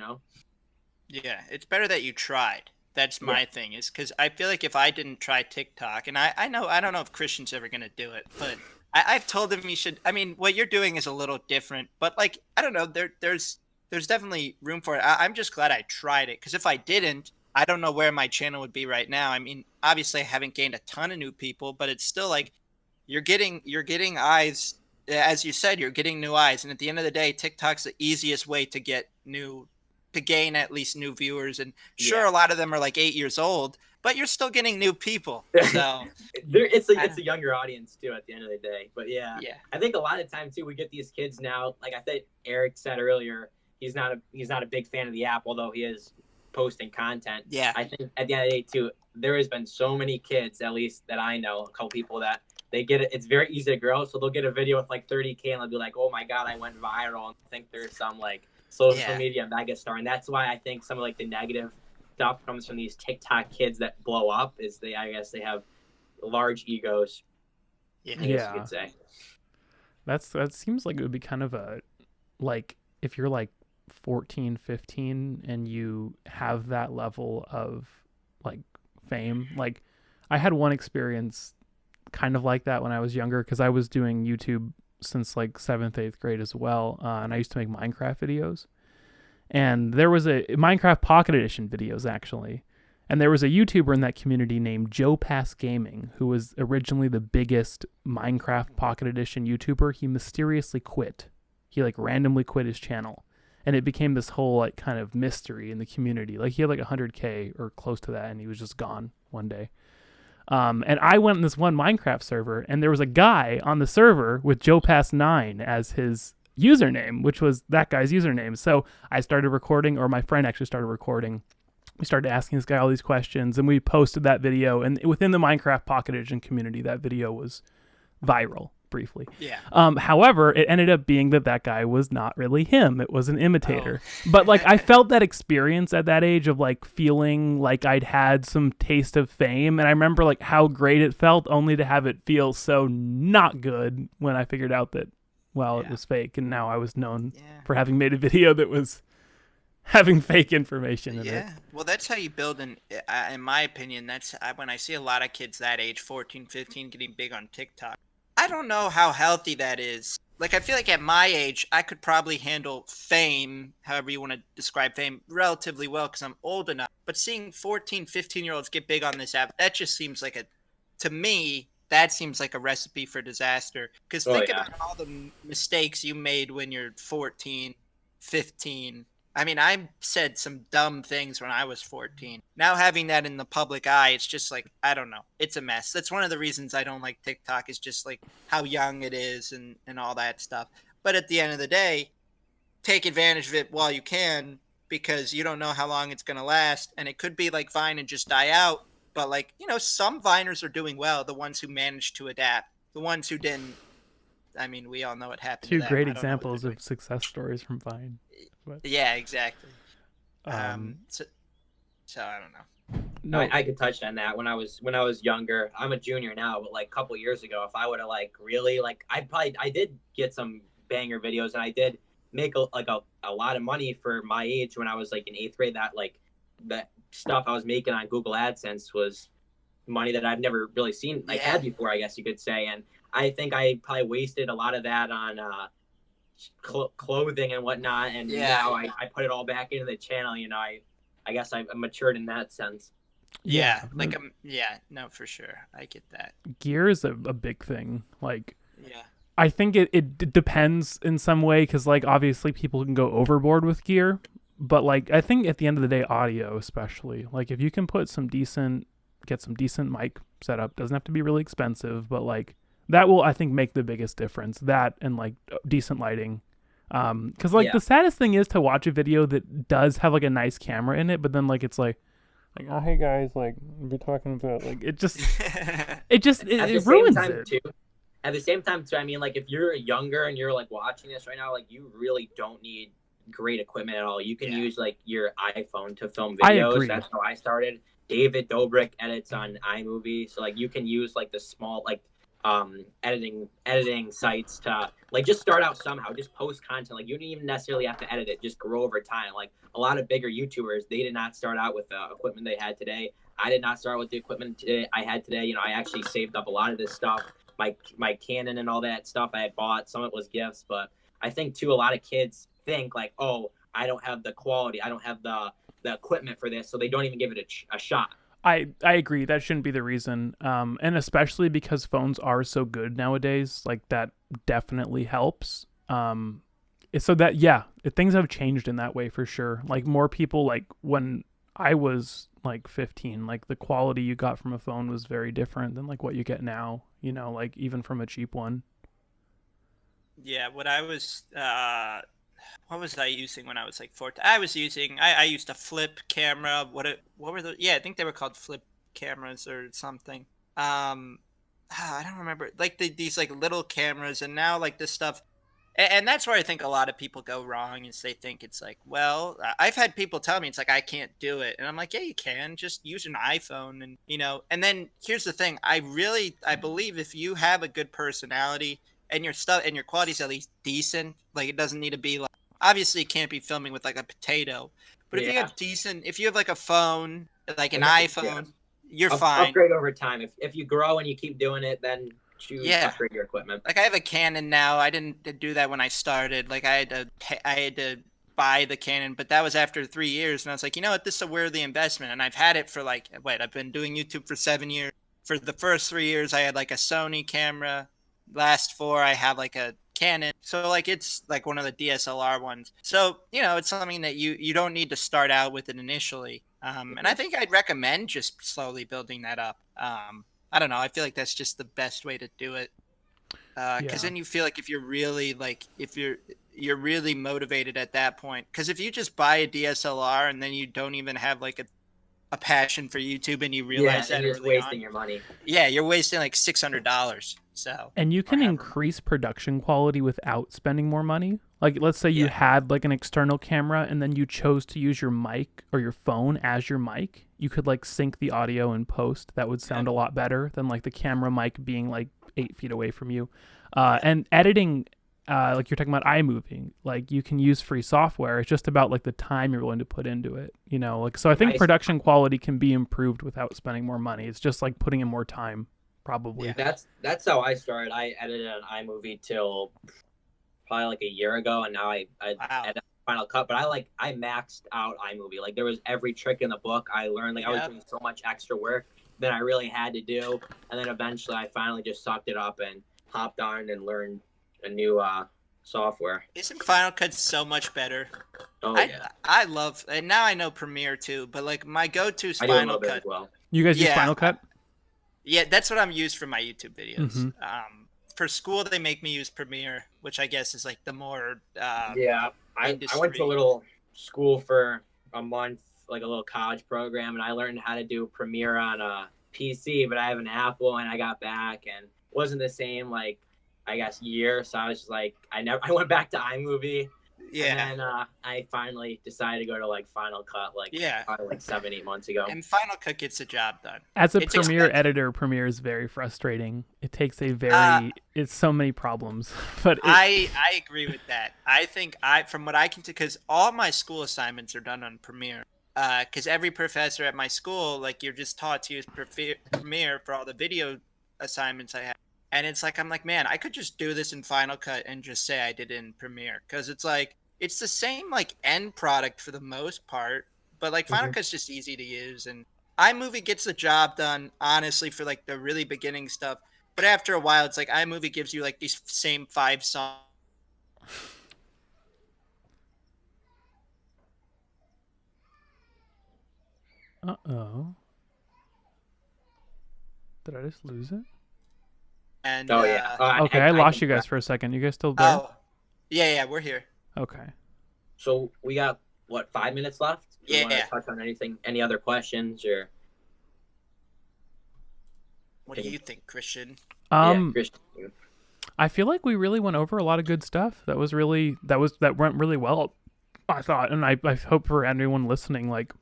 Speaker 1: Yeah, it's better that you tried. That's my thing, is because I feel like if I didn't try TikTok, and I don't know if Christian's ever going to do it, but I've told him he should. I mean, what you're doing is a little different, but like, I don't know, there's definitely room for it. I'm just glad I tried it, because if I didn't, I don't know where my channel would be right now. I mean, obviously I haven't gained a ton of new people, but it's still like you're getting eyes. As you said, you're getting new eyes, and at the end of the day, TikTok's the easiest way to gain at least new viewers. And sure, a lot of them are like 8 years old, but you're still getting new people. So
Speaker 2: it's a younger audience too at the end of the day. But yeah,
Speaker 1: yeah,
Speaker 2: I think a lot of times too we get these kids now. Like I think Eric said earlier, he's not a big fan of the app, although he is posting content.
Speaker 1: Yeah,
Speaker 2: I think at the end of the day too, there has been so many kids, at least that I know, a couple people that they get it. It's very easy to grow, so they'll get a video with like 30K and they'll be like, "Oh my god, I went viral," and think there's some like social media mega star. And that's why I think some of like the negative stuff comes from these TikTok kids that blow up. Is I guess they have large egos. I guess you could say.
Speaker 3: That seems like it would be kind of a, like, if you're like 14, 15 and you have that level of like fame. Like I had one experience kind of like that when I was younger, because I was doing YouTube since like 7th, 8th grade as well. And I used to make Minecraft videos. And there was a Minecraft Pocket Edition videos, actually. And there was a YouTuber in that community named Joe Pass Gaming, who was originally the biggest Minecraft Pocket Edition YouTuber. He mysteriously quit. He like randomly quit his channel. And it became this whole like kind of mystery in the community. Like he had like 100K or close to that, and he was just gone one day. And I went in this one Minecraft server, and there was a guy on the server with Joe Pass 9 as his username, which was that guy's username. So I started recording, or my friend actually started recording. We started asking this guy all these questions, and we posted that video. And within the Minecraft Pocket Edition community, that video was viral briefly.
Speaker 1: Yeah.
Speaker 3: However, it ended up being that guy was not really him. It was an imitator. But like I felt that experience at that age of like feeling like I'd had some taste of fame, and I remember like how great it felt, only to have it feel so not good when I figured out that it was fake, and now I was known for having made a video that was having fake information in it.
Speaker 1: Well, that's how you build in my opinion. That's when I see a lot of kids that age, 14, 15, getting big on TikTok. I don't know how healthy that is. Like, I feel like at my age, I could probably handle fame, however you want to describe fame, relatively well because I'm old enough. But seeing 14, 15-year-olds get big on this app, that just seems like to me, that seems like a recipe for disaster. Because think about all the mistakes you made when you're 14, 15. I mean, I said some dumb things when I was 14. Now having that in the public eye, it's just like, I don't know. It's a mess. That's one of the reasons I don't like TikTok, is just like how young it is and all that stuff. But at the end of the day, take advantage of it while you can, because you don't know how long it's going to last. And it could be like Vine and just die out. But like, some Viners are doing well. The ones who managed to adapt. The ones who didn't. I mean, we all know what happened.
Speaker 3: Two great examples of success stories from Vine. But,
Speaker 1: yeah, exactly. So I don't know.
Speaker 2: No, I could touch on that. When I was younger, I'm a junior now, but like a couple years ago, if I would have like really like, I did get some banger videos, and I did make a lot of money for my age when I was like in 8th grade. That stuff I was making on Google AdSense was money that I've never really seen had before, I guess you could say. And I think I probably wasted a lot of that on clothing and whatnot, and now I put it all back into the channel. I guess I matured in that sense.
Speaker 1: No, for sure, I get that.
Speaker 3: Gear is a big thing. Like, I think it depends in some way, because like obviously people can go overboard with gear, but like I think at the end of the day, audio especially, like if you can get some decent mic setup, doesn't have to be really expensive, but like that will, I think, make the biggest difference. That and like decent lighting. Because like the saddest thing is to watch a video that does have like a nice camera in it, but then like it's like, oh hey guys, like we're talking about like it ruins it.
Speaker 2: Too, at the same time too, I mean, like if you're younger and you're like watching this right now, like you really don't need great equipment at all. You can use like your iPhone to film videos. That's how I started. David Dobrik edits on iMovie, so like you can use like the small like editing sites to like just start out somehow, just post content. Like you don't even necessarily have to edit it, just grow over time. Like a lot of bigger YouTubers, they did not start out with the equipment they had today. I did not start with the equipment I had today. I actually saved up a lot of this stuff, my Canon and all that stuff I had bought. Some of it was gifts, but I think too a lot of kids think like, oh, I don't have the quality, I don't have the the equipment for this, so they don't even give it a shot.
Speaker 3: I agree. That shouldn't be the reason. And especially because phones are so good nowadays, like that definitely helps. So that, yeah, things have changed in that way for sure. Like more people, like when I was like 15, like the quality you got from a phone was very different than like what you get now, you know, like even from a cheap one.
Speaker 1: Yeah, what was I using when I was like 14? I used a flip camera. What were the? Yeah, I think they were called flip cameras or something. I don't remember. Like these like little cameras, and now like this stuff. And that's where I think a lot of people go wrong is they think it's like, well, I've had people tell me it's like I can't do it, and I'm like, yeah, you can. Just use an iPhone, and you know. And then here's the thing: I believe if you have a good personality and your stuff and your quality's at least decent, like it doesn't need to be like obviously you can't be filming with like a potato, but if you have if you have like a phone, like an iPhone, you're fine.
Speaker 2: Upgrade over time. If you grow and you keep doing it, then upgrade your equipment.
Speaker 1: Like I have a Canon now. I didn't do that when I started. Like I had to buy the Canon, but that was after 3 years, and I was like, you know what, this is a worthy investment. And I've had it for like I've been doing YouTube for 7 years. For the first 3 years, I had like a Sony camera. Last 4, I have like a Canon. So like it's like one of the DSLR ones. So you know, it's something that you don't need to start out with it initially. And I think I'd recommend just slowly building that up. I don't know. I feel like that's just the best way to do it. Because then you feel like if you're really you're really motivated at that point. Because if you just buy a DSLR and then you don't even have like a passion for YouTube and you realize that
Speaker 2: you're just wasting your money.
Speaker 1: Yeah, you're wasting like $600. So
Speaker 3: and you can increase production quality without spending more money. Like let's say you had like an external camera and then you chose to use your mic or your phone as your mic. You could like sync the audio in post. That would sound a lot better than like the camera mic being like 8 feet away from you. And editing, like you're talking about iMovie, like you can use free software. It's just about like the time you're willing to put into it, you know. Like so, I think production quality can be improved without spending more money. It's just like putting in more time, probably.
Speaker 2: Yeah, that's how I started. I edited an iMovie till probably like a year ago, and now I edit Final Cut. But I maxed out iMovie. Like there was every trick in the book. I learned I was doing so much extra work that I really had to do, and then eventually I finally just sucked it up and hopped on and learned a new software.
Speaker 1: Isn't Final Cut so much better?
Speaker 2: Oh
Speaker 1: I love, and now I know Premiere too, but like my go-to is Final Cut.
Speaker 2: As well.
Speaker 3: You guys use Final Cut?
Speaker 1: Yeah, that's what I'm used for my YouTube videos. For school, they make me use Premiere, which I guess is like the more
Speaker 2: I went to a little school for a month, like a little college program, and I learned how to do Premiere on a PC, but I have an Apple, and I got back and wasn't the same like I guess year. So I was just like I went back to iMovie. Yeah. And then I finally decided to go to like Final Cut probably like 7-8 months ago.
Speaker 1: And Final Cut gets the job done.
Speaker 3: As a Premiere editor, Premiere is very frustrating. It takes it's so many problems. But
Speaker 1: I agree with that. I think from what I can see, because all my school assignments are done on Premiere. Because every professor at my school, like you're just taught to use Premiere for all the video assignments I have. And it's like, I'm like, man, I could just do this in Final Cut and just say I did it in Premiere. Because it's like, it's the same like end product for the most part. But like Final Cut's just easy to use. And iMovie gets the job done, honestly, for like the really beginning stuff. But after a while, it's like iMovie gives you like these same 5 songs.
Speaker 3: Uh-oh. Did I just lose it?
Speaker 1: And
Speaker 3: okay, I lost you guys for a second. You guys still there?
Speaker 1: Oh, yeah, we're here.
Speaker 3: Okay.
Speaker 2: So we got what 5 minutes left? Do you want to touch on anything? Any other questions or?
Speaker 1: What do you think, Christian?
Speaker 2: Christian.
Speaker 3: I feel like we really went over a lot of good stuff. That went really well, I thought, and I hope for everyone listening, like,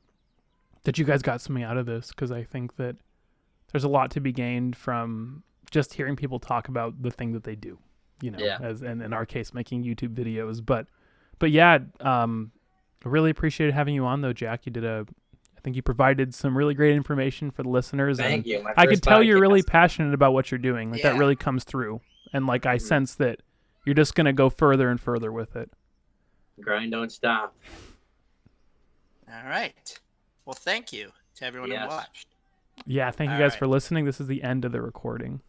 Speaker 3: that you guys got something out of this, because I think that there's a lot to be gained from just hearing people talk about the thing that they do, you know, as and in our case, making YouTube videos. But yeah, I really appreciated having you on though, Jack. I think you provided some really great information for the listeners.
Speaker 2: Thank you.
Speaker 3: I could tell you're really passionate about what you're doing. Like that really comes through. And like, I sense that you're just going to go further and further with it.
Speaker 2: Grind don't stop.
Speaker 1: All right. Well, thank you to everyone who
Speaker 2: Yes.
Speaker 1: watched.
Speaker 3: Yeah, thank you
Speaker 1: All
Speaker 3: guys
Speaker 1: right.
Speaker 3: for listening. This is the end of the recording.